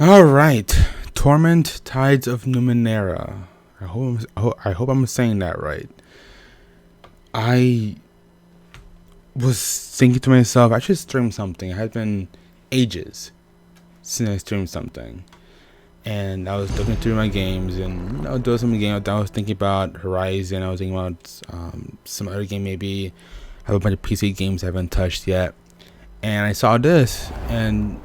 All right, Torment, Tides of Numenera. I hope I'm saying that right. I was thinking to myself, I should stream something. It has been ages since I streamed something, and I was looking through my games and doing some games. I was thinking about Horizon. I was thinking about some other game maybe. I have a bunch of PC games I haven't touched yet, and I saw this, and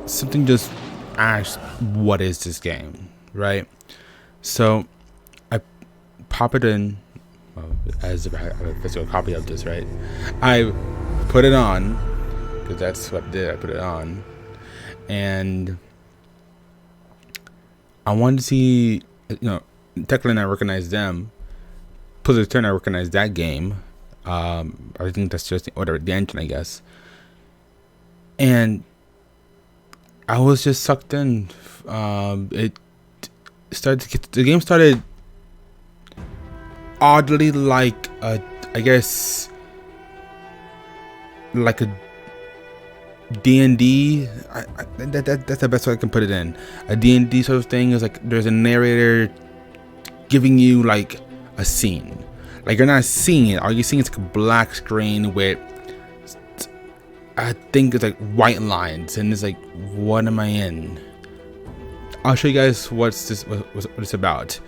something just asked, "What is this game?" Right? So I pop it in, as if I have a physical copy of this, right? I put it on because that's what I did. I put it on, and I wanted to see, technically I recognize them. Plus, in turn, I recognize that game. I think that's just the engine, I guess. And I was just sucked in. It started to get, the game started oddly like I guess like a D&D. That's the best way I can put it in. A D&D sort of thing is like there's a narrator giving you like a scene. Like you're not seeing it. All you're seeing is like a black screen with, I think it's like white lines, and it's like, what am I in? I'll show you guys what it's about.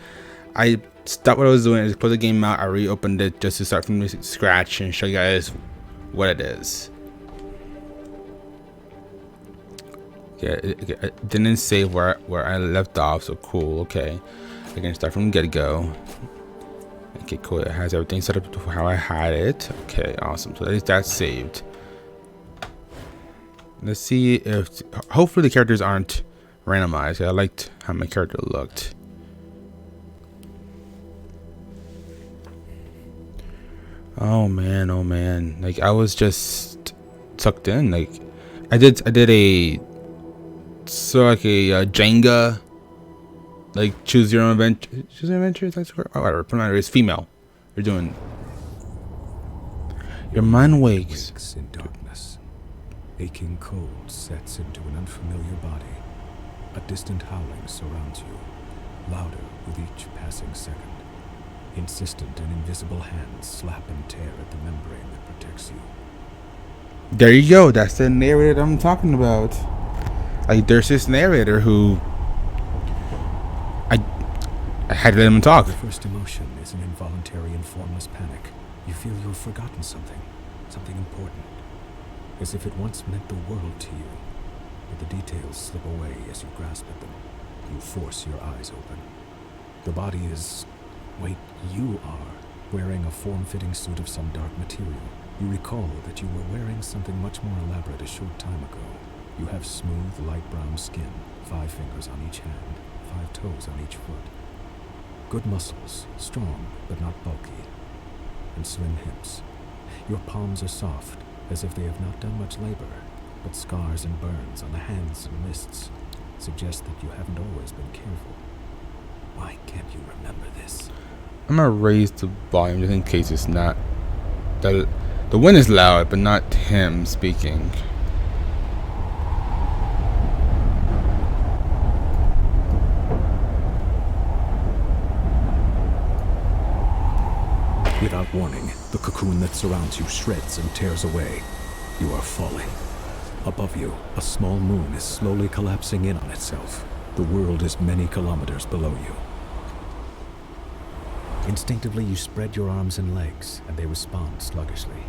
I stopped what I was doing. I just put the game out. I reopened it just to start from scratch and show you guys what it is. Yeah, it didn't save where I left off, so cool. Okay, I can start from get go. Okay, cool. It has everything set up to how I had it. Okay, awesome. So at least that's saved. Let's see if hopefully the characters aren't randomized. I liked how my character looked. Oh man. Like I was just sucked in. Like I did a Jenga, like choose your own adventure. Choose your adventure. That's whatever. Put on it's female. You're doing. Your mind wakes in darkness. Aching cold sets into an unfamiliar body. A distant howling surrounds you, louder with each passing second. Insistent and invisible hands slap and tear at the membrane that protects you. There you go. That's the narrator I'm talking about. Like, there's this narrator who I had to let him talk. The first emotion is an involuntary and formless panic. You feel you have forgotten something important, as if it once meant the world to you. But the details slip away as you grasp at them. You force your eyes open. The body is... wait, you are wearing a form-fitting suit of some dark material. You recall that you were wearing something much more elaborate a short time ago. You have smooth, light brown skin, 5 fingers on each hand, 5 toes on each foot. Good muscles, strong but not bulky, and slim hips. Your palms are soft, as if they have not done much labor, but scars and burns on the hands and wrists suggest that you haven't always been careful. Why can't you remember this? I'm gonna raise the volume just in case it's not. The wind is loud, but not him speaking. Without warning, the cocoon that surrounds you shreds and tears away. You are falling. Above you, a small moon is slowly collapsing in on itself. The world is many kilometers below you. Instinctively, you spread your arms and legs, and they respond sluggishly.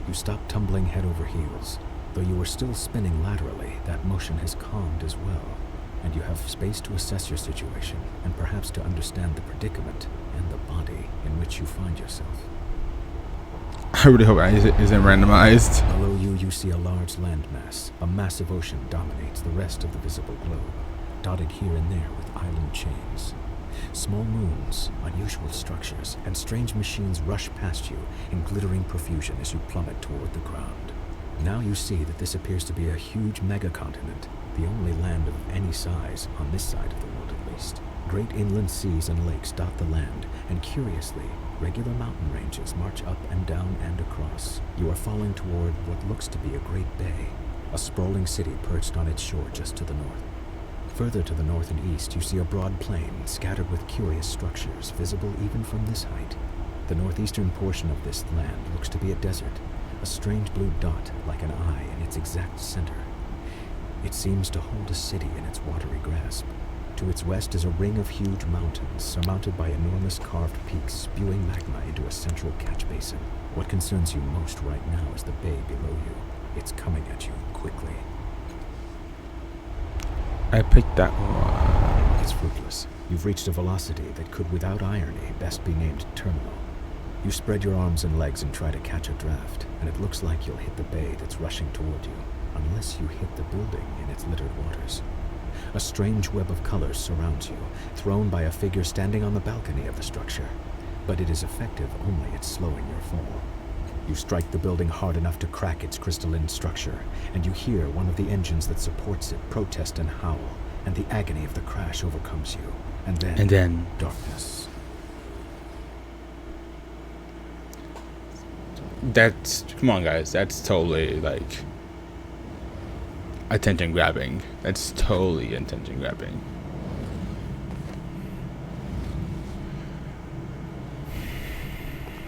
You stop tumbling head over heels. Though you are still spinning laterally, that motion has calmed as well, and you have space to assess your situation, and perhaps to understand the predicament and the body in which you find yourself. I really hope it isn't randomized. Below you, you see a large landmass. A massive ocean dominates the rest of the visible globe, dotted here and there with island chains. Small moons, unusual structures, and strange machines rush past you in glittering profusion as you plummet toward the ground. Now you see that this appears to be a huge megacontinent, the only land of any size on this side of the world at least. Great inland seas and lakes dot the land, and curiously, regular mountain ranges march up and down and across. You are falling toward what looks to be a great bay. a sprawling city perched on its shore just to the north. Further to the north and east, you see a broad plain scattered with curious structures, visible even from this height. The northeastern portion of this land looks to be a desert, a strange blue dot like an eye in its exact center. It seems to hold a city in its watery grasp. To its west is a ring of huge mountains, surmounted by enormous carved peaks spewing magma into a central catch basin. What concerns you most right now is the bay below you. It's coming at you quickly. I picked that one. It's fruitless. You've reached a velocity that could, without irony, best be named terminal. You spread your arms and legs and try to catch a draft, and it looks like you'll hit the bay that's rushing toward you, unless you hit the building in its littered waters. A strange web of colors surrounds you, thrown by a figure standing on the balcony of the structure. But it is effective only at slowing your fall. You strike the building hard enough to crack its crystalline structure, and you hear one of the engines that supports it protest and howl, and the agony of the crash overcomes you. And then darkness. Come on, guys, that's totally like attention grabbing. That's totally attention grabbing.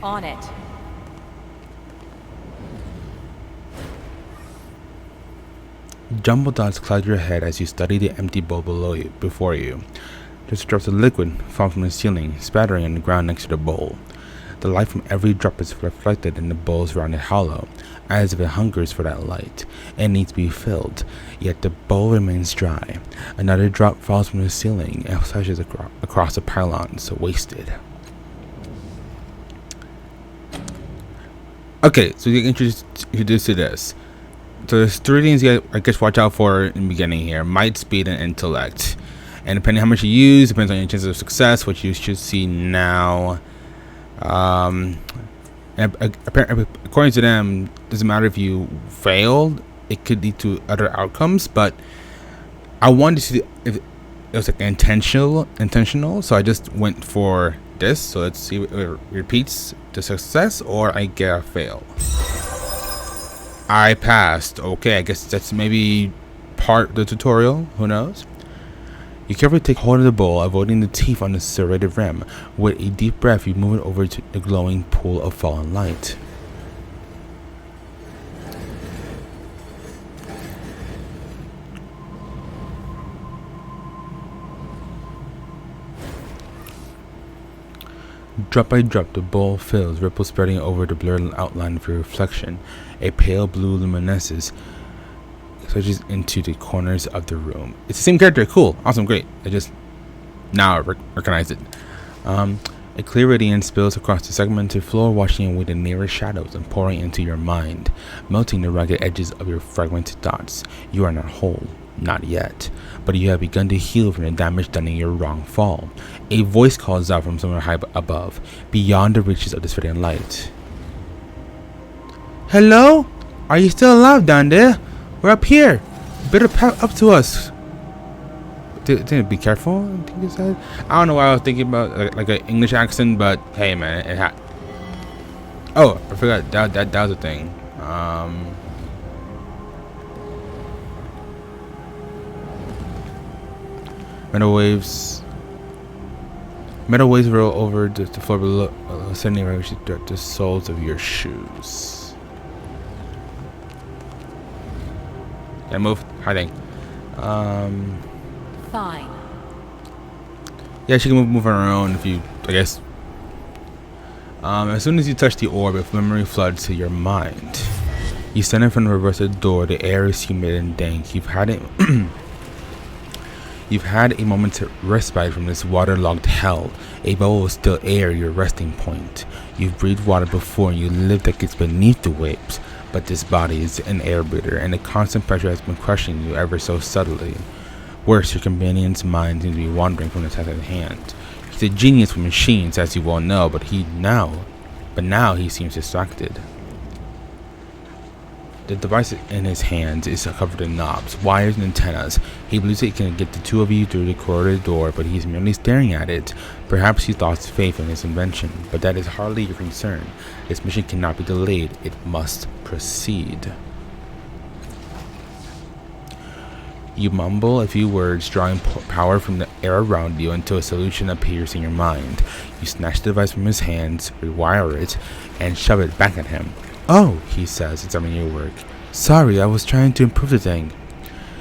On it. Jumbled dots cloud your head as you study the empty bowl before you. Just drops of liquid fall from the ceiling, spattering on the ground next to the bowl. The light from every drop is reflected in the bowl's rounded hollow, as if it hungers for that light, and needs to be filled, yet the bowl remains dry. Another drop falls from the ceiling and splashes across the pylons, wasted. Okay, so you get introduced to this. So there's three things you I guess watch out for in the beginning here: might, speed, and intellect. And depending on how much you use, depends on your chances of success, which you should see now. And according to them, doesn't matter if you failed; it could lead to other outcomes. But I wanted to see if it was like intentional. So I just went for this. So let's see if it repeats the success or I get a fail. I passed. Okay, I guess that's maybe part of the tutorial. Who knows? You carefully take hold of the bowl, avoiding the teeth on the serrated rim. With a deep breath, you move it over to the glowing pool of fallen light. Drop by drop, the bowl fills, ripples spreading over the blurred outline of your reflection. A pale blue luminescence switches into the corners of the room. It's the same character. Cool. Awesome. Great. I just now recognize it. A clear radiance spills across the segmented floor, washing away the nearest shadows and pouring into your mind, melting the ragged edges of your fragmented thoughts. You are not whole. Not yet, but you have begun to heal from the damage done in your wrong fall. A voice calls out from somewhere high above, beyond the reaches of the spreading light. Hello? Are you still alive down there? We're up here. Better pack up to us. Didn't be careful, I think it said. I don't know why I was thinking about like an English accent, but hey man, it had. Oh, I forgot that was a thing. Metal waves roll over the floor below, sending right through the soles of your shoes. Can I move? Hiding. Fine. Yeah, she can move on her own if you, I guess. As soon as you touch the orb, if memory floods to your mind. You stand in front of a rusted door. The air is humid and dank. You've had it. You've had a moment's respite from this waterlogged hell. A bubble of still air, your resting point. You've breathed water before and you live that gets beneath the waves. But this body is an air breather, and the constant pressure has been crushing you ever so subtly. Worse, your companion's mind seems to be wandering from the task at hand. He's a genius with machines, as you well know, but now he seems distracted. The device in his hands is covered in knobs, wires, and antennas. He believes he can get the two of you through the corridor door, but he's merely staring at it. Perhaps he lost faith in his invention, but that is hardly your concern. This mission cannot be delayed. It must proceed. You mumble a few words, drawing power from the air around you until a solution appears in your mind. You snatch the device from his hands, rewire it, and shove it back at him. "Oh," he says, examining your work. "Sorry, I was trying to improve the thing."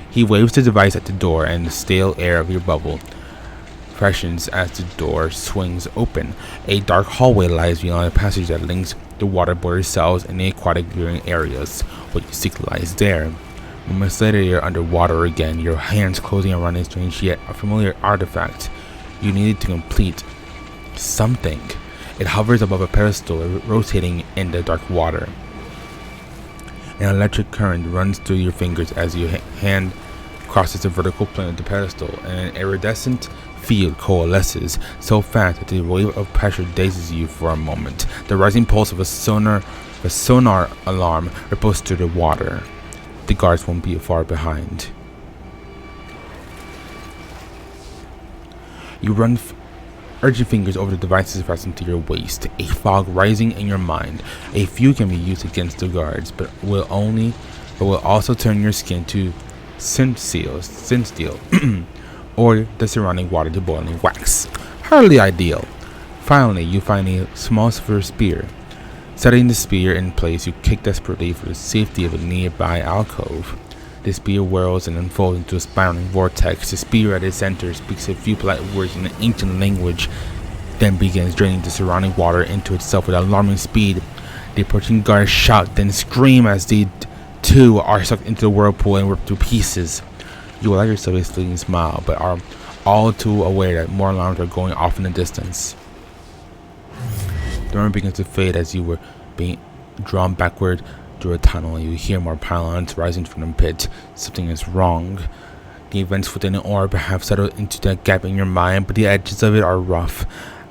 He waves the device at the door, and the stale air of your bubble freshens as the door swings open. A dark hallway lies beyond the passage that links the waterborne cells and the aquatic viewing areas. What you seek lies there. Moments later, you're underwater again, your hands closing around a strange yet familiar artifact. You needed to complete something. It hovers above a pedestal, rotating in the dark water. An electric current runs through your fingers as your hand crosses the vertical plane of the pedestal, and an iridescent field coalesces so fast that the wave of pressure dazes you for a moment. The rising pulse of a sonar alarm ripples through the water. The guards won't be far behind. You run urgent fingers over the devices fastened to your waist, a fog rising in your mind. A few can be used against the guards, but will also turn your skin to sin steel, or the surrounding water to boiling wax. Hardly ideal. Finally, you find a small silver spear. Setting the spear in place, you kick desperately for the safety of a nearby alcove. The spear whirls and unfolds into a spiraling vortex. The spear at its center speaks a few polite words in an ancient language, then begins draining the surrounding water into itself with alarming speed. The approaching guards shout, then scream as they too are sucked into the whirlpool and ripped to pieces. You allow yourself a fleeting smile, but are all too aware that more alarms are going off in the distance. The moment begins to fade as you were being drawn backward through a tunnel, and you hear more pylons rising from the pit. Something is wrong. The events within the orb have settled into that gap in your mind, but the edges of it are rough,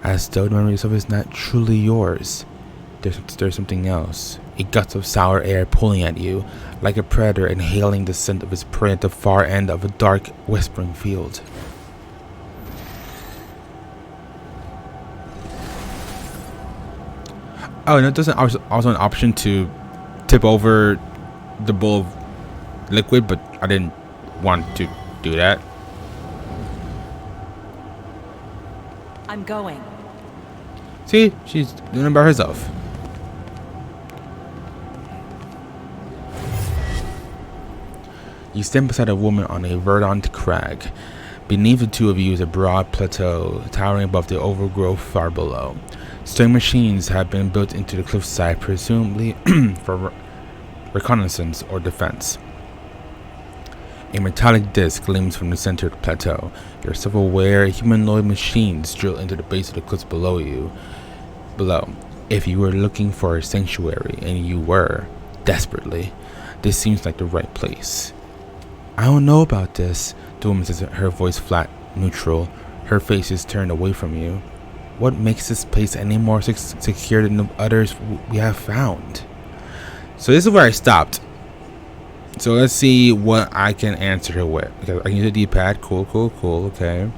as though the memory of it is not truly yours. There's something else. A gust of sour air pulling at you, like a predator inhaling the scent of its prey at the far end of a dark, whispering field. Oh, and there's also an option to tip over the bowl of liquid, but I didn't want to do that. I'm going. See, she's doing it by herself. You stand beside a woman on a verdant crag. Beneath the two of you is a broad plateau, towering above the overgrowth far below. Stone machines have been built into the cliffside, presumably for reconnaissance or defense. A metallic disc gleams from the center of the plateau. There are several humanoid machines drilled into the base of the cliffs below you. If you were looking for a sanctuary, and you were, desperately, this seems like the right place. "I don't know about this," the woman says, her voice flat, neutral. Her face is turned away from you. "What makes this place any more secure than the others we have found?" So this is where I stopped. So let's see what I can answer her with. Because I can use the D-pad. Cool, okay.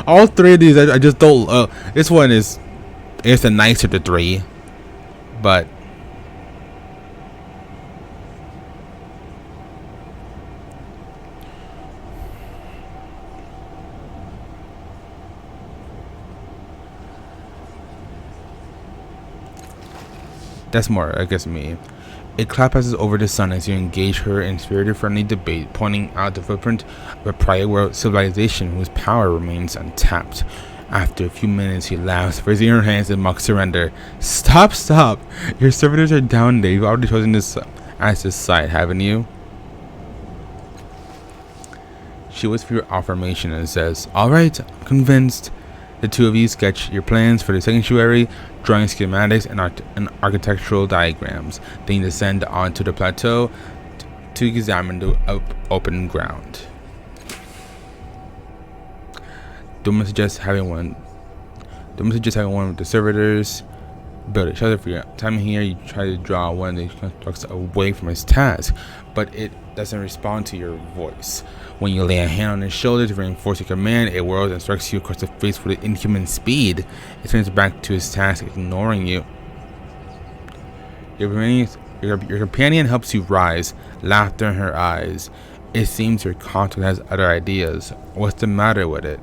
All three of these, I just don't. This one is, it's the nicer of the three, but that's more, I guess, me. A cloud passes over the sun as you engage her in spirited friendly debate, pointing out the footprint of a prior world civilization whose power remains untapped. After a few minutes, she laughs, raising her hands in mock surrender. Stop! Your servitors are down there. You've already chosen this as this site, haven't you? She waits for your affirmation and says, "Alright, I'm convinced." The two of you sketch your plans for the sanctuary, drawing schematics and architectural diagrams. Then you descend onto the plateau to examine the open ground. The woman suggests having one of the servitors build a shelter for you. Time here, you try to draw one of the constructs away from its task, but it doesn't respond to your voice. When you lay a hand on its shoulder to reinforce your command, it whirls and strikes you across the face with inhuman speed. It turns back to its task, ignoring you. Your companion helps you rise, laughter in her eyes. It seems your contact has other ideas. What's the matter with it?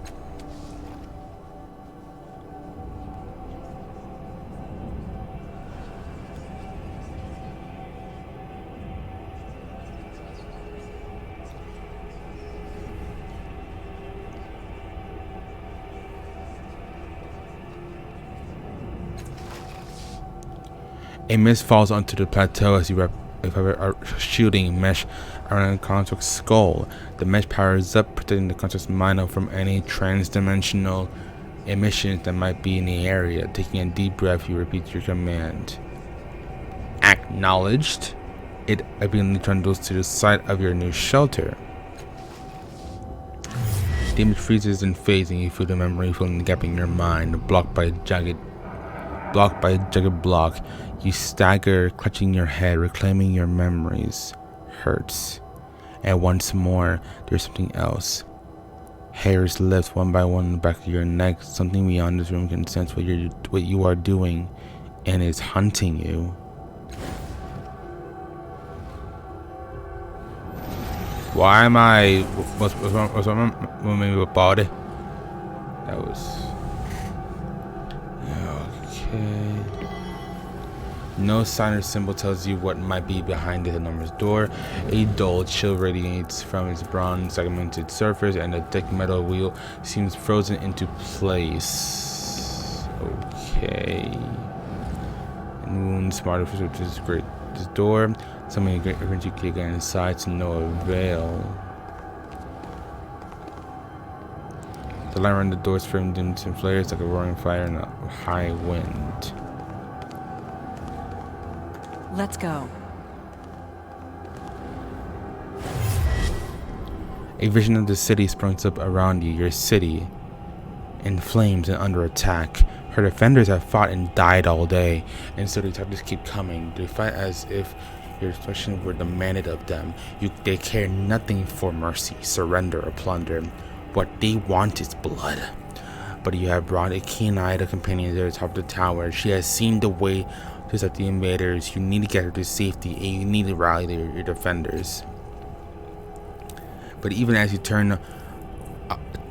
A mist falls onto the plateau as you are shooting mesh around the construct's skull. The mesh powers up, protecting the construct's mind from any trans-dimensional emissions that might be in the area. Taking a deep breath, you repeat your command. Acknowledged. It immediately trundles to the site of your new shelter. The image freezes and fades, and you feel the memory filling the gap in your mind, blocked by a jagged block. You stagger, clutching your head, reclaiming your memories. Hurts. And once more, there's something else. Hairs lift one by one in the back of your neck. Something beyond this room can sense what you are doing, and is hunting you. Why am I? What's wrong with my body? That was okay. No sign or symbol tells you what might be behind the enormous door. A dull chill radiates from its bronze segmented surface, and the thick metal wheel seems frozen into place. Okay. And wounds smarter, which is great. This door, something urgent you can get inside to no avail. The light around the door is framed into flares like a roaring fire in a high wind. Let's go. A vision of the city springs up around you. Your city, in flames and under attack. Her defenders have fought and died all day, and so the attackers keep coming. They fight as if your destruction were demanded of them. They care nothing for mercy, surrender, or plunder. What they want is blood. But you have brought a keen-eyed companion to the top of the tower. She has seen the way to stop the invaders. You need to get her to safety, and you need to rally your defenders. But even as you turn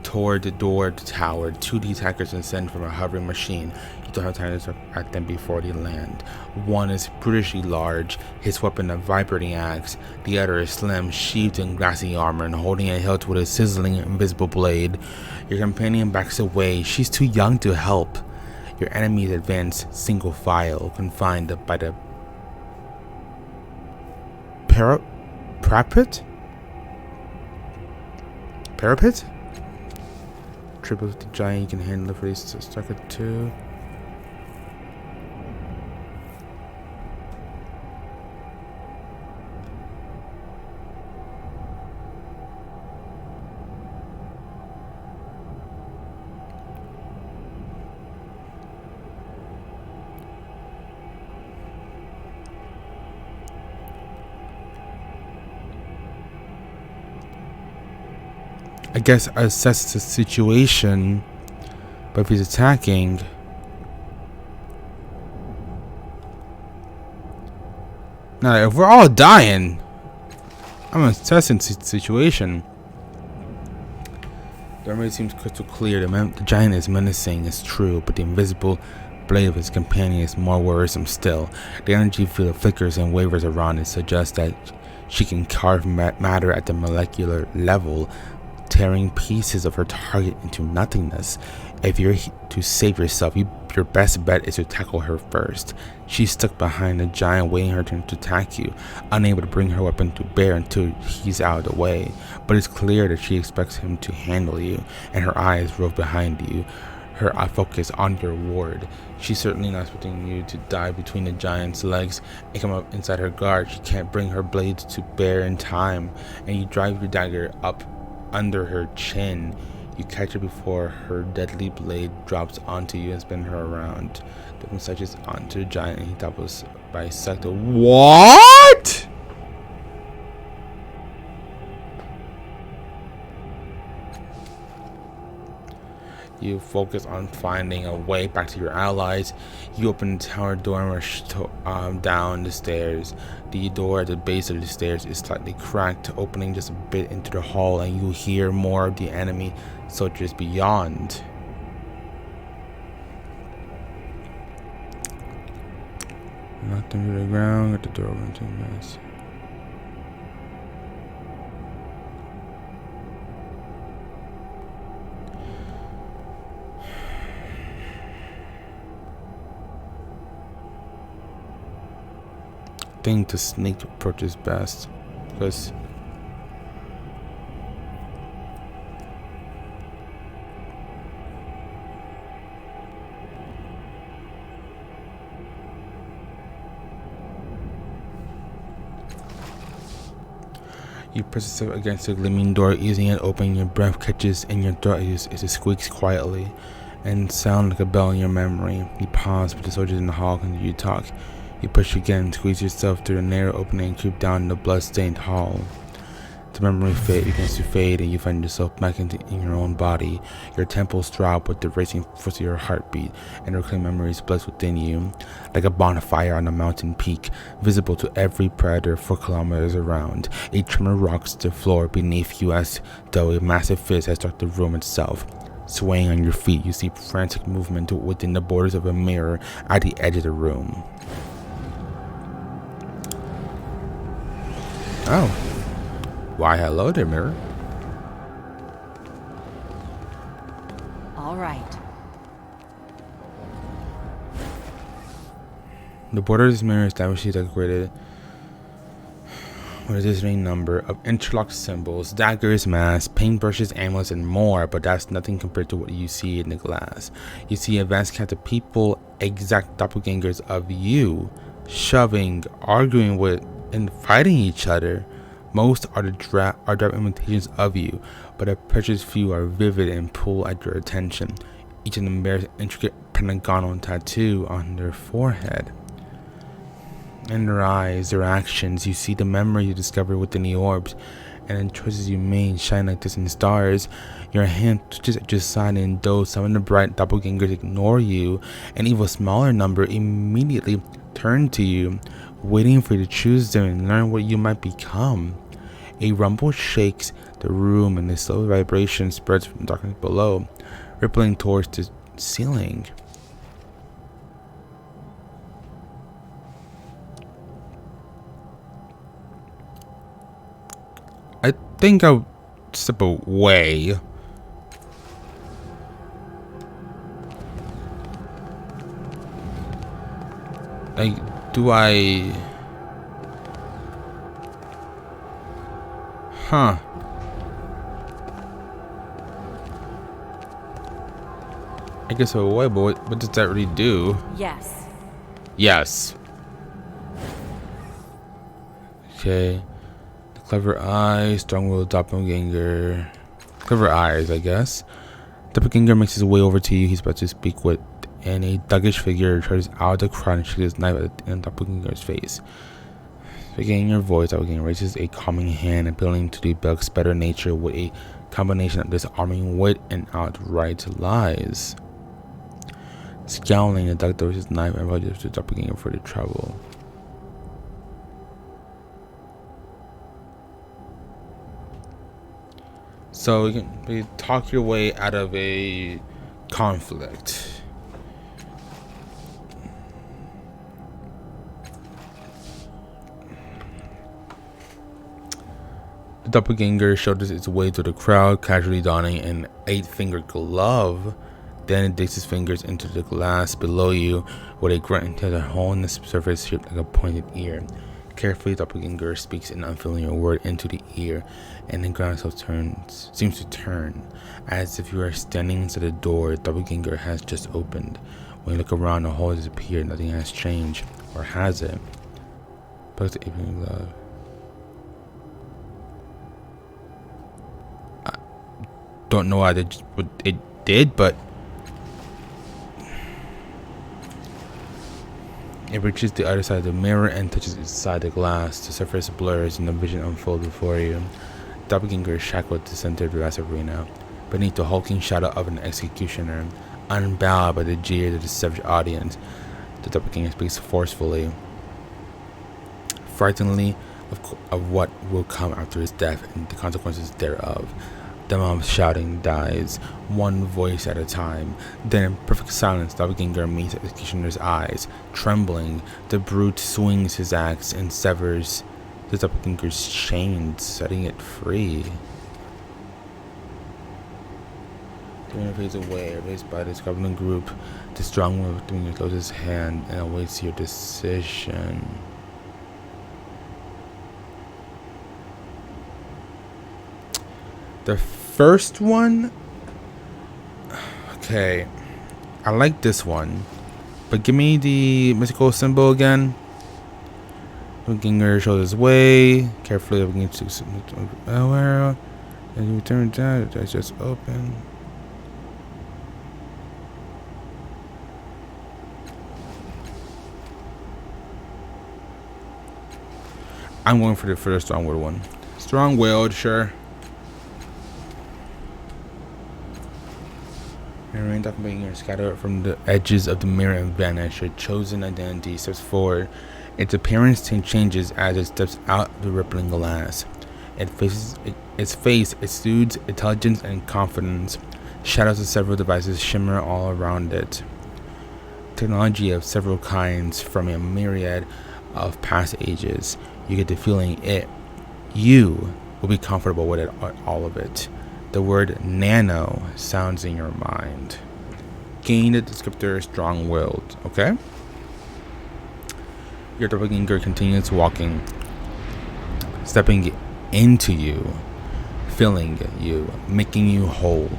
toward the door of the tower, two attackers descend from a hovering machine. You don't have time to look at them before they land. One is brutishly large, his weapon a vibrating axe. The other is slim, sheathed in glassy armor and holding a hilt with a sizzling invisible blade. Your companion backs away. She's too young to help. Your enemies advance single file, confined by the parapet? Triple with the giant, you can handle it for these stuck at 2. I guess assess the situation, but if he's attacking, now if we're all dying, I'm assessing the situation. The remedy seems crystal clear. The giant is menacing, it's true, but the invisible blade of his companion is more worrisome still. The energy field flickers and wavers around it, suggests that she can carve matter at the molecular level, tearing pieces of her target into nothingness. If you're to save yourself, your best bet is to tackle her first. She's stuck behind the giant, waiting her turn to attack you, unable to bring her weapon to bear until he's out of the way. But it's clear that she expects him to handle you, and her eyes rove behind you, her focus on your ward. She's certainly not expecting you to dive between the giant's legs and come up inside her guard. She can't bring her blades to bear in time, and you drive your dagger up under her chin. You catch her before her deadly blade drops onto you and spin her around. The one touches onto the giant and he doubles bisect. What? You focus on finding a way back to your allies. You open the tower door and rush down the stairs. The door at the base of the stairs is slightly cracked, opening just a bit into the hall, and you hear more of the enemy soldiers beyond. Knocked them to the ground, got the door open to mess. Think to sneak approach is best, because you press yourself against the gleaming door, easing it open. Your breath catches in your throat as it squeaks quietly and sound like a bell in your memory. You pause, but the soldiers in the hall continue to talk. You push again, squeeze yourself through the narrow opening and creep down the blood-stained hall. The memory begins to fade, and you find yourself back in your own body. Your temples throb with the racing force of your heartbeat, and reclaimed memories bless within you, like a bonfire on a mountain peak, visible to every predator 4 kilometers around. A tremor rocks the floor beneath you as though a massive fist has struck the room itself. Swaying on your feet, you see frantic movement within the borders of a mirror at the edge of the room. Oh. Why, hello there, mirror. All right. The border of this mirror is lavishly decorated with a dizzying number of interlocked symbols, daggers, masks, paintbrushes, amulets, and more, but that's nothing compared to what you see in the glass. You see a vast cast of people, exact doppelgangers of you, shoving, arguing with, and fighting each other. Most are direct imitations of you, but a precious few are vivid and pull at your attention. Each of them bears an intricate pentagonal tattoo on their forehead. In their eyes, their actions, you see the memory you discovered within the orbs, and the choices you made shine like distant stars. Your hand twitches at your side, and though some of the bright doppelgangers ignore you, an even smaller number immediately turn to you, waiting for you to choose them and learn what you might become. A rumble shakes the room, and the slow vibration spreads from the darkness below, rippling towards the ceiling. I think I'll step away. Do I? Huh. I guess away, but what does that really do? Yes. Yes. Okay. The clever eyes, strong-willed doppelganger. Clever eyes, I guess. Doppelganger makes his way over to you. He's about to speak with, and a thuggish figure charges out of the crowd and shakes his knife at the Doppelganger's face. Speaking in your voice, Doppelganger raises a calming hand, appealing to the bug's better nature with a combination of disarming wit and outright lies. Scowling, the dog throws his knife and apologizes to Doppelganger for the trouble. So you can talk your way out of a conflict. The doppelganger shoulders its way through the crowd, casually donning an 8-fingered glove. Then it digs its fingers into the glass below you with a grunt until the hole in the surface shaped like a pointed ear. Carefully, the doppelganger speaks an unfamiliar word into the ear, and the ground itself seems to turn. As if you are standing inside the door the doppelganger has just opened. When you look around, the hole has disappeared. Nothing has changed. Or has it? But the evening glove. don't know what it did, but it reaches the other side of the mirror and touches inside the glass. The surface blurs and the vision unfolds before you. Doppelganger is shackled to the center of the vast arena, beneath the hulking shadow of an executioner, unbowed by the jeers of the savage audience. The doppelganger speaks forcefully, frighteningly, of what will come after his death and the consequences thereof. The mob shouting dies, one voice at a time. Then in perfect silence, Doppelganger meets the executioner's eyes. Trembling, the brute swings his axe and severs the Doppelganger's chains, setting it free. The winner fades away, erased by this goblin group. The strong one of Doppelganger closes his hand and awaits your decision. The first one, okay, I like this one, but give me the mystical symbol again. Doppelganger shows his way, carefully against where, and you return down, it's just open. I'm going for the strong-willed one. Strong-willed, sure. And Doppelganger scatter from the edges of the mirror and vanish. Your chosen identity steps forward. Its appearance changes as it steps out of the rippling glass. Its face exudes intelligence and confidence. Shadows of several devices shimmer all around it. Technology of several kinds from a myriad of past ages. You get the feeling you will be comfortable with all of it. The word nano sounds in your mind. Gain the descriptor strong-willed, okay? Your doppelganger continues walking, stepping into you, filling you, making you whole.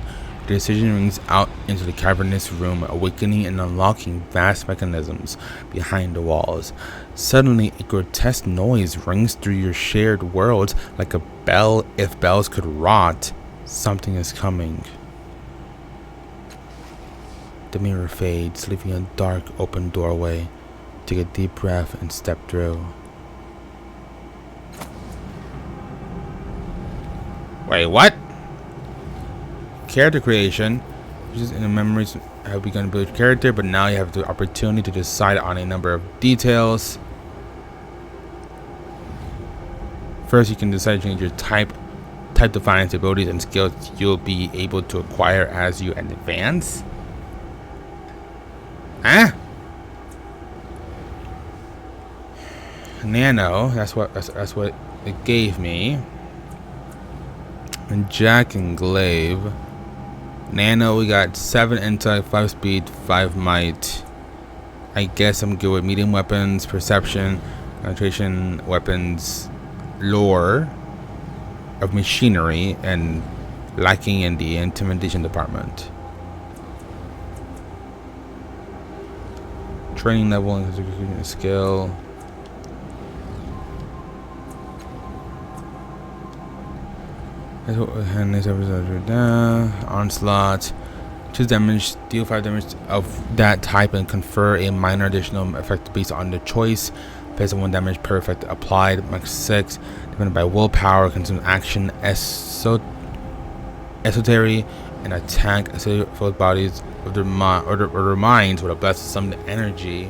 The decision rings out into the cavernous room, awakening and unlocking vast mechanisms behind the walls. Suddenly, a grotesque noise rings through your shared worlds like a bell if bells could rot. Something is coming. The mirror fades, leaving a dark, open doorway. Take a deep breath and step through. Wait, what? Character creation. Just in the memories have begun to build your character, but now you have the opportunity to decide on a number of details. First, you can decide to change your type defines abilities and skills you'll be able to acquire as you advance. Huh? Nano, that's what it gave me. And Jack and Glaive. Nano, we got 7 intellect, 5 speed, 5 might. I guess I'm good with medium weapons, perception, penetration weapons, lore of machinery, and lacking in the intimidation department. Training level and execution skill. Onslaught. Choose damage, deal 5 damage of that type and confer a minor additional effect based on the choice. Based on 1 damage per effect applied, max 6. Dependent by willpower, consume action, esoteric, and attack filled bodies of their minds with a blast of some energy.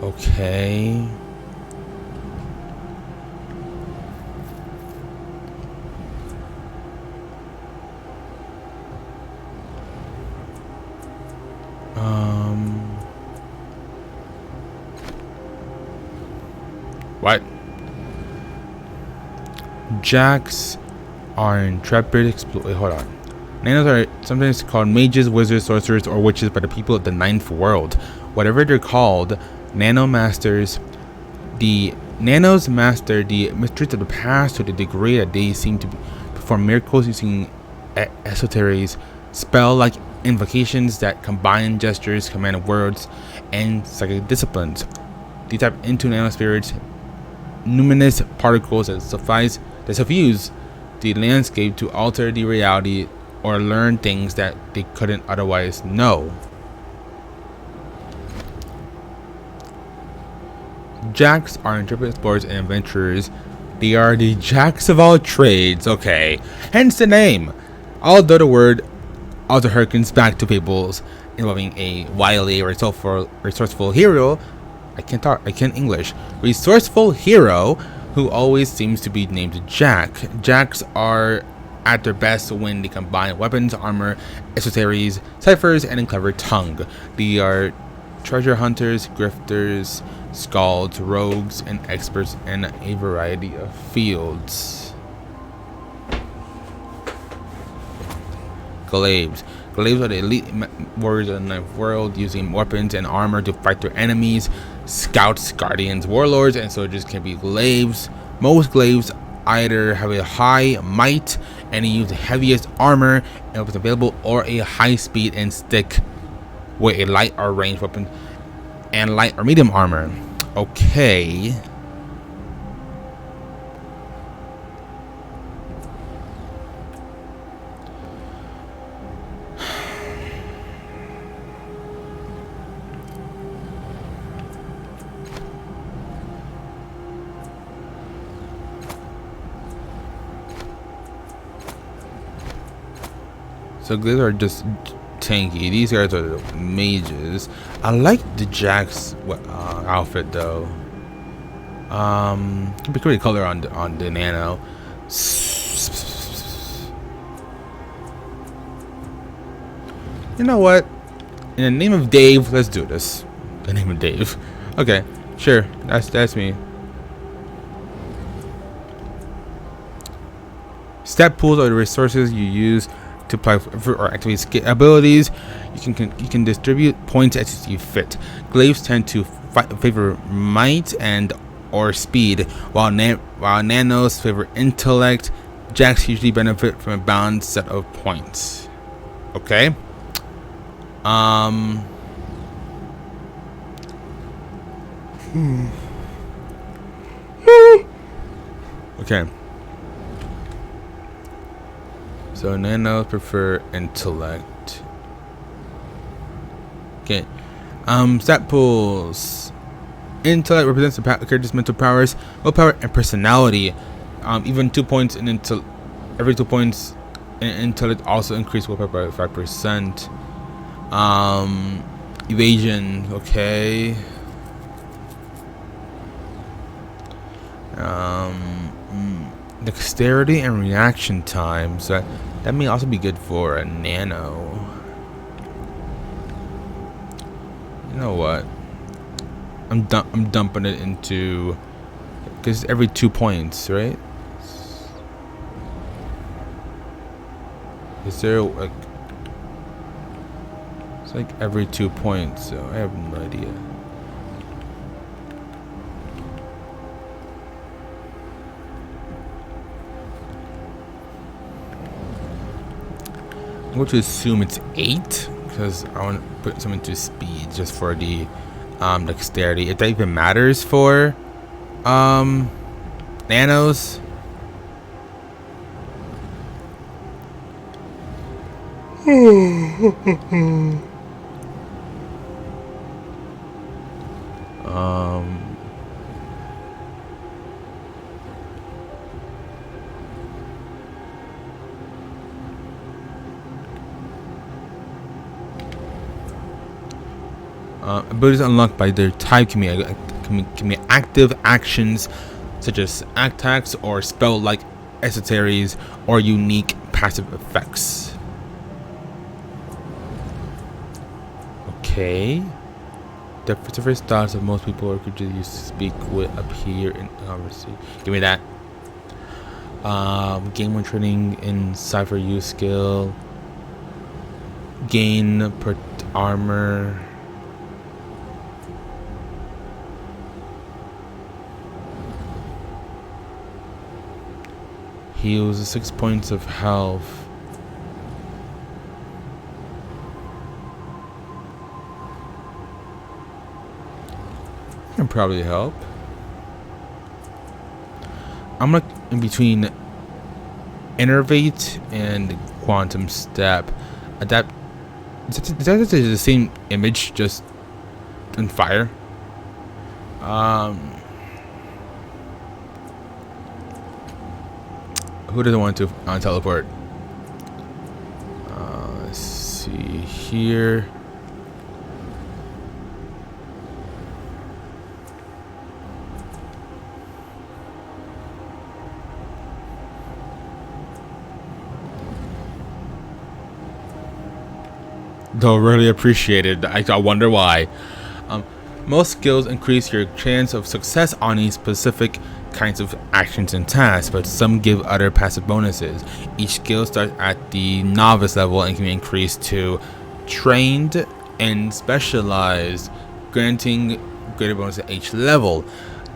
Okay. What? Jacks are intrepid explorer. Hold on. Nanos are sometimes called mages, wizards, sorcerers, or witches by the people of the 9th world. Whatever they're called, Nano masters. The Nanos master the mysteries of the past to the degree that they seem to perform miracles using esoterics, spell-like invocations that combine gestures, command words, and psychic disciplines. They tap into nanospirits, numinous particles that suffuse the landscape to alter the reality or learn things that they couldn't otherwise know. Jacks are intrepid explorers and adventurers. They are the jacks of all trades, okay. Hence the name. Although the word also harkens back to fables involving a wily, resourceful hero. I can't English. Resourceful hero who always seems to be named Jack. Jacks are at their best when they combine weapons, armor, accessories, ciphers, and a clever tongue. They are treasure hunters, grifters, scalds, rogues, and experts in a variety of fields. Glaives. Glaives are the elite warriors of the ninth world, using weapons and armor to fight their enemies. Scouts, guardians, warlords, and soldiers can be glaives. Most glaives either have a high might and use the heaviest armor and weapons available, or a high speed and stick with a light or ranged weapon and light or medium armor. Okay. So these are just tanky. These guys are the mages. I like the Jack's outfit though. Be pretty color on the Nano. You know what? In the name of Dave, let's do this. The name of Dave. Okay, sure. That's me. Stat pools are the resources you use to apply for or activate abilities. You can distribute points as you see fit. Glaives tend to favor might and or speed, while nanos favor intellect. Jacks usually benefit from a balanced set of points. Okay. Okay. So nanos prefer intellect. Okay. Stat pools. Intellect represents the character's mental powers, willpower, and personality. Even 2 points in every 2 points in intellect also increase willpower by 5%. Evasion. Okay. Dexterity and reaction time. So that may also be good for a nano. You know what? I'm dumping it into, because every 2 points, right? Is there like, it's like every 2 points, so I have no idea. I'm going to assume it's 8 because I want to put some into speed just for the dexterity. If that even matters for nanos. Abilities unlocked by their type can be active actions such as attacks or spell-like accessories or unique passive effects. Okay. The first thoughts of most people or creatures you speak with appear in conversation. Give me that. Gain more training in cipher use skill. Gain per armor. Heals 6 points of health. Can probably help. I'm like in between Innervate and quantum step. Adapt. Is that the same image, just in fire? Who doesn't want to teleport? Let's see here. Though really appreciated. I wonder why. Most skills increase your chance of success on these specific kinds of actions and tasks, but some give other passive bonuses. Each skill starts at the novice level and can be increased to trained and specialized, granting greater bonus at each level.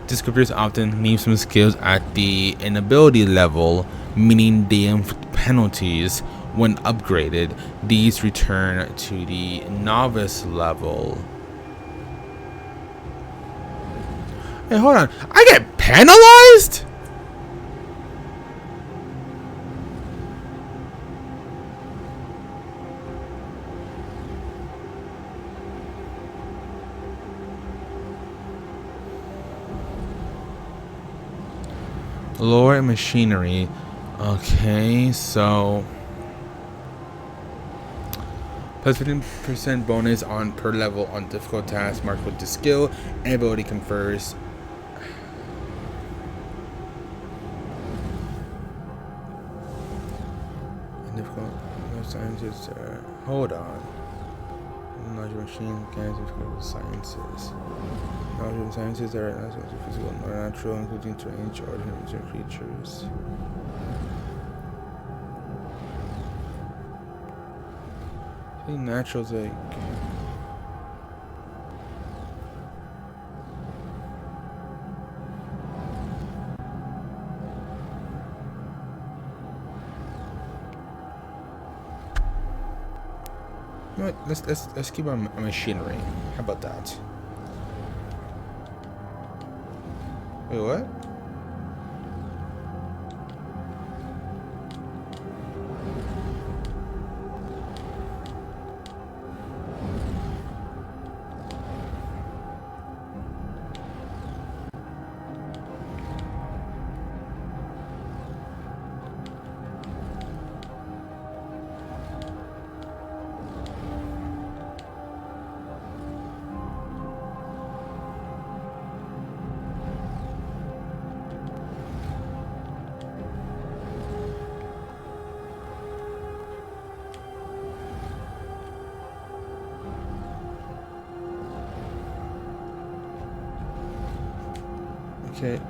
Descriptors often leave some skills at the inability level, meaning they inflict penalties. When upgraded, these return to the novice level. Hey, hold on. I get penalized? Lore and machinery. Okay, so plus 15% bonus on per level on difficult tasks marked with the skill and ability confers. And difficult sciences. Hold on. Knowledge of machine mechanics, difficult sciences. Knowledge of sciences that are not physical or natural, including strange ordinary creatures. I think natural's like. You know what? Let's keep on machinery. How about that? Wait, what? Okay.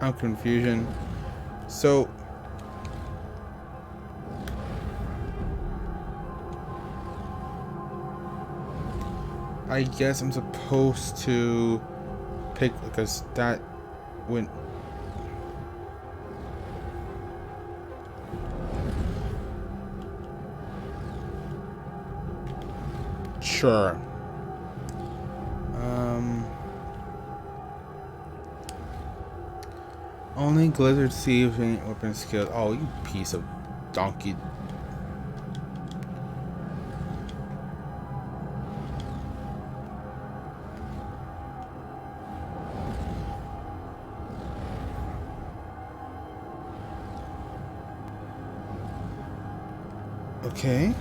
I'm confusion. So I guess I'm supposed to pick because that went. Sure. Only Glizzard Sieve and weapon skills. Oh, you piece of donkey. Okay.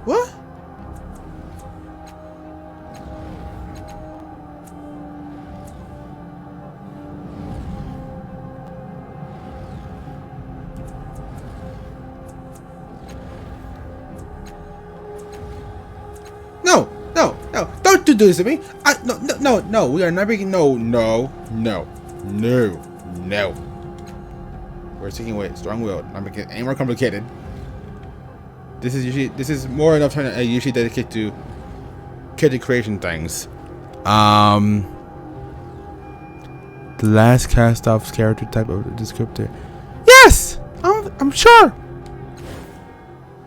What? you do this to me? No. We are not making no. We're sticking with strong-willed. Not making it any more complicated. This is more enough time I usually dedicate to character creation things. The last cast-off character type of descriptor. Yes, I'm sure.